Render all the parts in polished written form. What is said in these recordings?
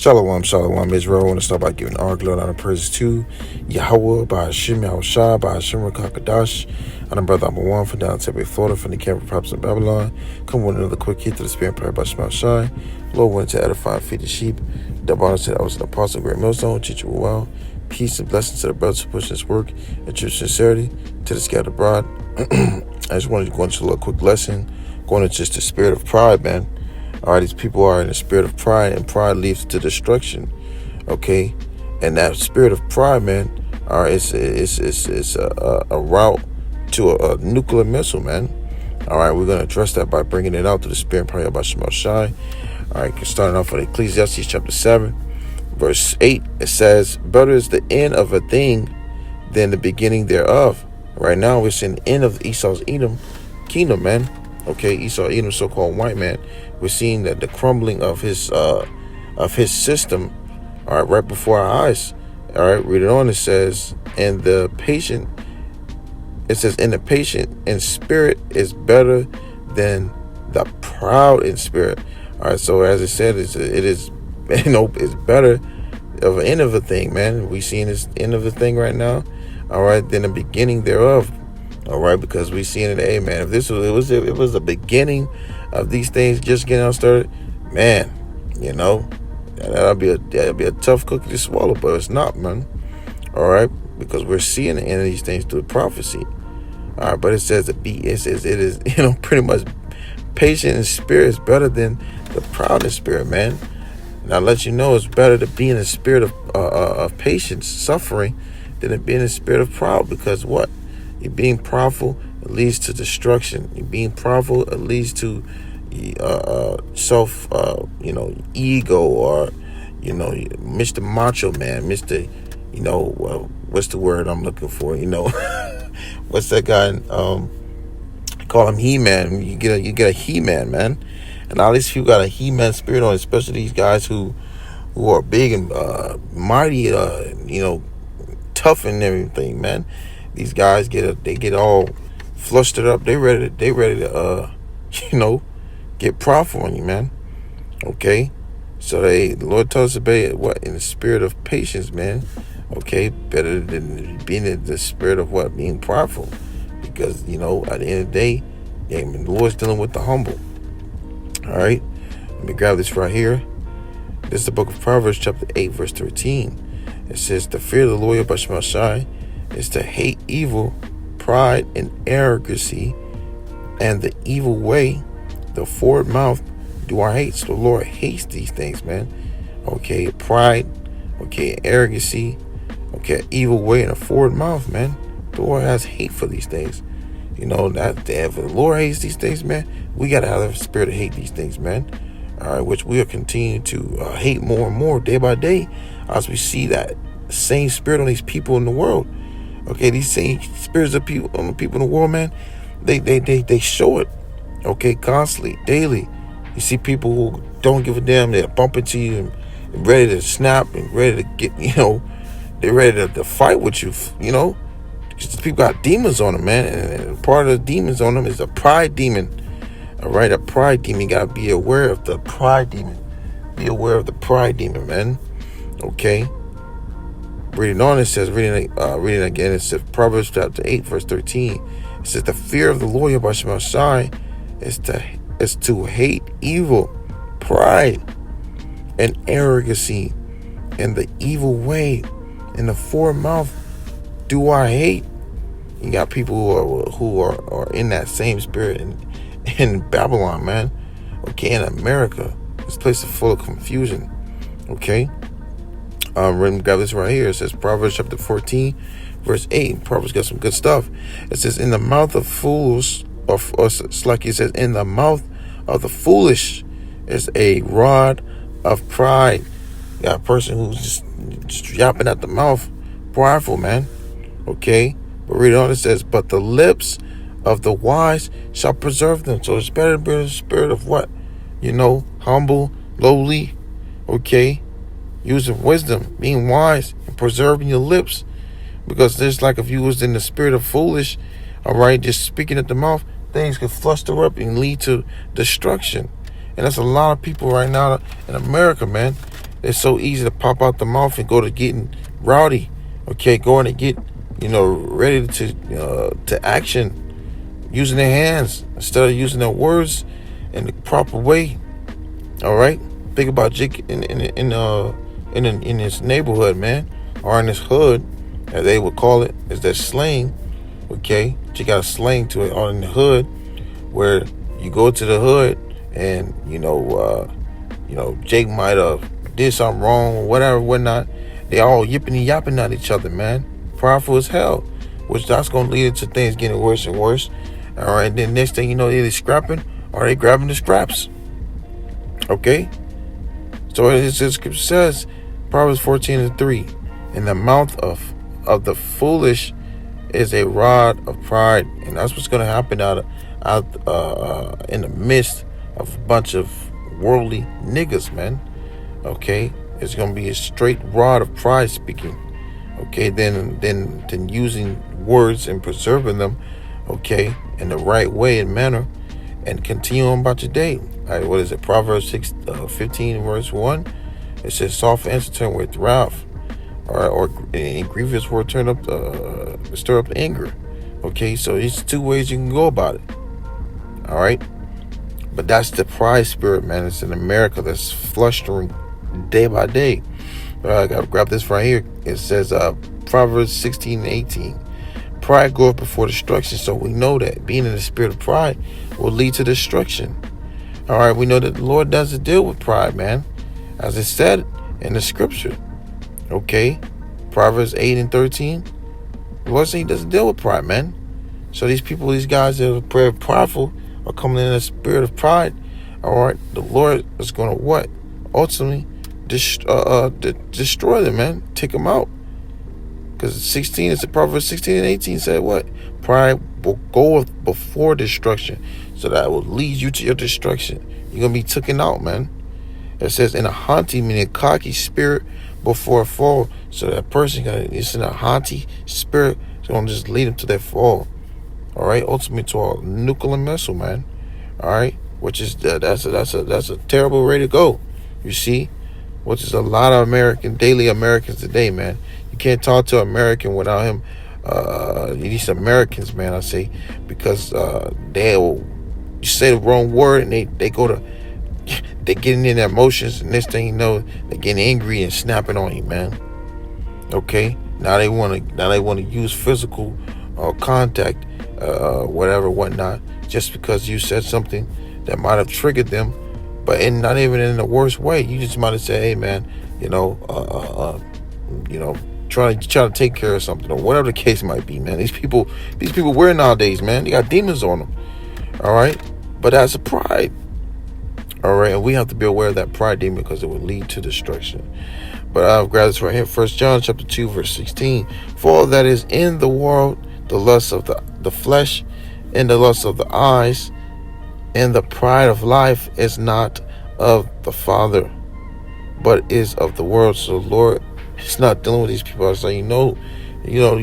Shalom, shalom, Israel. I want to start by giving all glory and praise to YAHAWAH, BAHASHAM, BAHASHAM, QADASH. I'm brother number one from down Tempe, Florida, from the camp of prophets in Babylon. Come with another quick hit to the spirit prayer by YAHAWASHI. Lord went to edify and feed the sheep. The Bible said I was an apostle of great millstone, teach you well. Peace and blessings to the brothers who push this work and true sincerity to the scattered abroad. I just wanted to go into a little quick lesson, going into just the spirit of pride, man. All right, these people are in a spirit of pride, and pride leads to destruction. Okay, and that spirit of pride, man, all right, it's a route to a nuclear missile, man. All right, we're gonna address that by bringing it out to the spirit prayer by YAHAWASHI. All right, starting off with Ecclesiastes chapter 7, verse 8. It says, "Better is the end of a thing than the beginning thereof." Right now, we're seeing the end of Esau's Edom kingdom, man. Okay, Esau, Edom, so-called white man. We're seeing that the crumbling of his system, all right, right before our eyes. All right, read it on. It says, "And the patient," it says, "and the patient in spirit is better than the proud in spirit." All right, so as it said, it is it's better of an end of a thing, man. We seeing this end of the thing right now. All right, than the beginning thereof. All right, because we seeing it, hey man, if this was the beginning of these things just getting out started, man, you know, that'll be a tough cookie to swallow, but it's not, man. All right, because we're seeing the end of these things through prophecy. All right, but it says it is pretty much patient in spirit is better than the proud in spirit, man. And I'll let you know it's better to be in a spirit of patience, suffering, than to be in a spirit of pride, because what? You're being prideful, it leads to destruction. You're being prideful, it leads to self, ego, or, Mr. Macho Man, Mr., what's the word I'm looking for? What's that guy? Call him He-Man. You get a He-Man, man. And all these people got a He-Man spirit on, especially these guys who are big and mighty, tough and everything, man. These guys get all flustered up. They ready to get prideful on you, man. Okay, so the Lord tells us about what in the spirit of patience, man. Okay, better than being in the spirit of what, being prideful, because at the end of the day, the Lord's dealing with the humble. All right, let me grab this right here. This is the book of Proverbs, chapter 8, verse 13. It says, "The fear of the Lord by YAHAWASHI is to hate evil, pride, and arrogancy, and the evil way, the forward mouth do I hate." So the Lord hates these things, man. Okay, pride, okay, arrogancy, okay, evil way, and a forward mouth, man. The Lord has hate for these things. That if the Lord hates these things, man, we gotta have a spirit to hate these things, man. All right, which we are continuing to hate more and more day by day as we see that same spirit on these people in the world. Okay, these same spirits of people on the people in the world, man, they show it, okay, constantly, daily. You see people who don't give a damn, they're bumping to you and ready to snap and ready to get, they're ready to fight with you, because people got demons on them, man, and part of the demons on them is a pride demon. All right, a pride demon. You gotta be aware of the pride demon. Be aware of the pride demon, man. Okay. Reading on, it says, reading again, it says Proverbs chapter 8, verse 13. It says, "The fear of the Lord by YAHAWASHI is to hate evil, pride, and arrogancy, and the evil way, and the forward mouth do I hate." You got people who are in that same spirit in Babylon, man. Okay, in America, this place is full of confusion. Okay. Got this right here. It says Proverbs chapter 14, verse 8. Proverbs got some good stuff. It says, "In the mouth of fools," or it's like it says, "In the mouth of the foolish is a rod of pride." You got a person who's just yapping at the mouth, prideful, man. Okay, but read on. It says, "But the lips of the wise shall preserve them." So it's better to be in the spirit of what? Humble, lowly, okay? Using wisdom, being wise, and preserving your lips. Because there's like if you was in the spirit of foolish, all right, just speaking at the mouth, things could fluster up and lead to destruction. And that's a lot of people right now in America, man. It's so easy to pop out the mouth and go to getting rowdy. Okay, going to get, ready to action, using their hands instead of using their words in the proper way. All right, think about Jake in his neighborhood, man, or in his hood, as they would call it, is that slang. Okay, you got a slang to it on in the hood, where you go to the hood and Jake might have did something wrong or whatever, whatnot. They all yipping and yapping at each other, man. Prideful as hell, which that's gonna lead into things getting worse and worse. All right, and then next thing you know, they're scrapping or they grabbing the scraps. Okay, so it scripture says, Proverbs 14:3, in the mouth of the foolish is a rod of pride, and that's what's gonna happen out in the midst of a bunch of worldly niggas, man. Okay, it's gonna be a straight rod of pride speaking. Okay, then using words and preserving them, okay, in the right way and manner, and continue on about your day. All right, what is it? Proverbs 15 verse 1. It says, "Soft answer turn with wrath, or a grievous word stir up anger." Okay, so it's two ways you can go about it. All right, but that's the pride spirit, man. It's in America that's flustering day by day. I gotta grab this right here. It says Proverbs 16:18. Pride goeth before destruction. So we know that being in the spirit of pride will lead to destruction. All right, we know that the Lord doesn't deal with pride, man, as it said in the scripture. Okay, Proverbs 8:13. The Lord said He doesn't deal with pride, man. So these people, these guys that are very prideful, are coming in a spirit of pride. All right, the Lord is going to what? Ultimately, destroy them, man. Take them out. Because 16, it's Proverbs 16:18 said what? Pride will go before destruction. So that will lead you to your destruction. You're going to be taken out, man. It says in a haughty, meaning a cocky spirit before a fall. So that person is in a haughty spirit. It's going to just lead them to their fall. All right, ultimately to a nuclear missile, man. All right, which is that's a terrible way to go. You see, which is a lot of daily Americans today, man. You can't talk to an American without him. These Americans, man, I say, because they'll say the wrong word and they getting in their emotions, and next thing you know, they're getting angry and snapping on you, man. Okay, now they want to use physical contact, whatever, whatnot, just because you said something that might have triggered them, but not even in the worst way. You just might have said, "Hey, man, trying to take care of something," or whatever the case might be, man. These people weird nowadays, man. They got demons on them. All right, but that's a pride. All right, and we have to be aware of that pride demon, because it will lead to destruction. But I've grabbed this right here, 1 John chapter 2, verse 16. "For all that is in the world, the lust of the flesh, and the lust of the eyes, and the pride of life is not of the Father, but is of the world." So the Lord is not dealing with these people. So you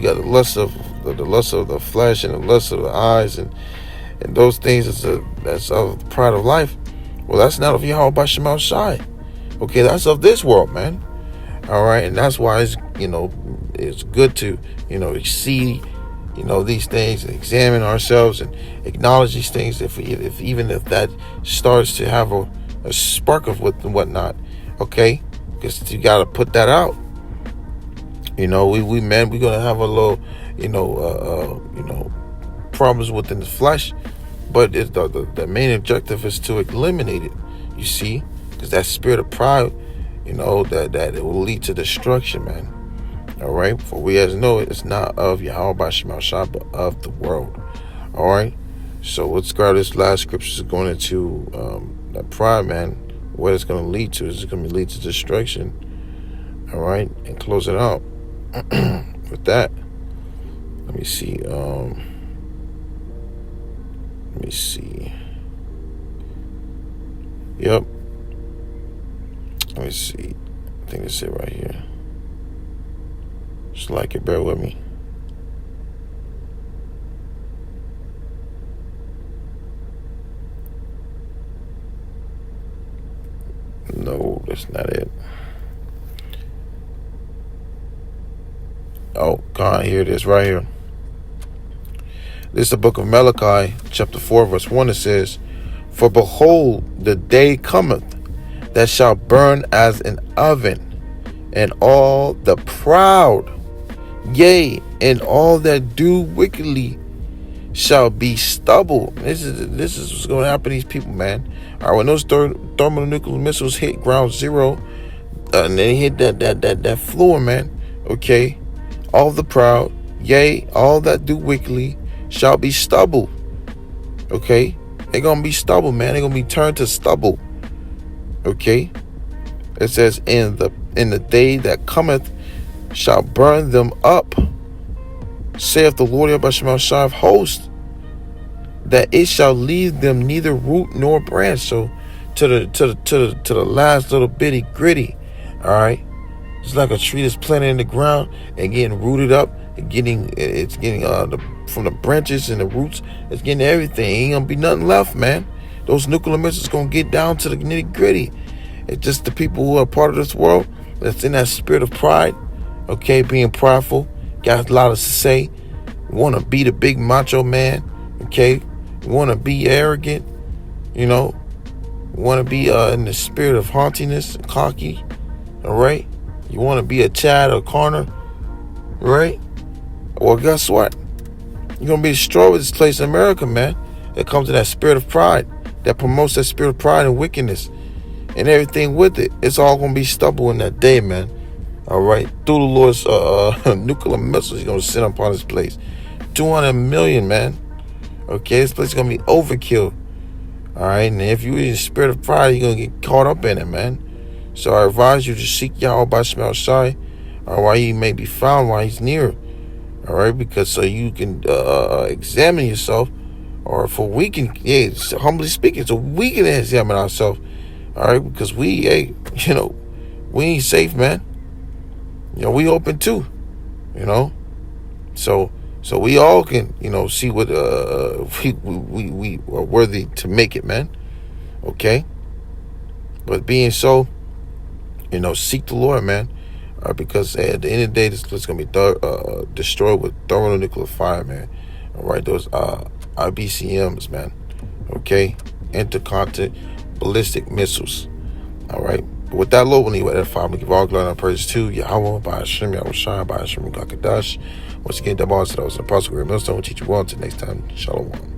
got the lust of the flesh and the lust of the eyes, and those things that's of the pride of life. Well, that's not of YAHAWASHI. Okay, that's of this world, man. All right, and that's why it's good to see these things and examine ourselves and acknowledge these things. Even if that starts to have a spark of whatnot, okay, because you got to put that out. We men, we're gonna have a little problems within the flesh, but the main objective is to eliminate it. You see, because that spirit of pride, that it will lead to destruction, man. All right, for we as know it's not of YAHAWASHI, but of the world. All right, so let's grab this last scripture going into that pride, man. What it's going to lead to is it's going to lead to destruction. All right, and close it out with that. Let me see. Yep. Let me see. I think it's it right here. Just like it, bear with me. No, that's not it. Oh, God, here it is right here. This is the book of Malachi, chapter 4, verse 1. It says, "For behold, the day cometh that shall burn as an oven, and all the proud, yea, and all that do wickedly shall be stubble." This is what's going to happen to these people, man. All right, when those thermonuclear missiles hit ground zero, and they hit that floor, man. Okay, all the proud, yea, all that do wickedly shall be stubble. Okay, they're gonna be stubble, man. They're gonna be turned to stubble. Okay, it says, in the day that cometh shall burn them up, saith the Lord BAHASHAM of hosts, that it shall leave them neither root nor branch. So to the last little bitty gritty. All right, it's like a tree that's planted in the ground and getting rooted up and it's getting from the branches and the roots, it's getting everything. Ain't gonna be nothing left, man. Those nuclear missiles gonna get down to the nitty gritty. It's just the people who are part of this world that's in that spirit of pride, okay, being prideful, got a lot to say, want to be the big macho man, okay, want to be arrogant, want to be in the spirit of haughtiness, cocky, all right? You want to be a Chad or Corner, right? Well, guess what? You're going to be destroyed with this place in America, man. It comes to that spirit of pride that promotes that spirit of pride and wickedness and everything with it. It's all going to be stubble in that day, man. All right? Through the Lord's nuclear missiles, He's going to send upon this place. 200 million, man. Okay? This place is going to be overkill. All right? And if you're in the spirit of pride, you're going to get caught up in it, man. So I advise you to seek YAHAWAH BAHASHAM, while He may be found, while He's near. All right, because so you can examine yourself, or for we can, humbly speaking, so we can examine ourselves. All right, because we ain't safe, man. We open too. So we all can, see what we are worthy to make it, man. Okay, but being so, seek the Lord, man. Because at the end of the day, this place is going to be destroyed with thermonuclear fire, man. All right, those IBCMs, man. Okay, intercontinental ballistic missiles. All right. But with that, Lord, we need that fire. We give all glory and praise to YAHAWAH, BAHASHAM, YAHAWASHI, BAHASHAM, QADASH. Once again, that was the Apostle MILLSTONE. We'll teach you well. Until next time, Shalom.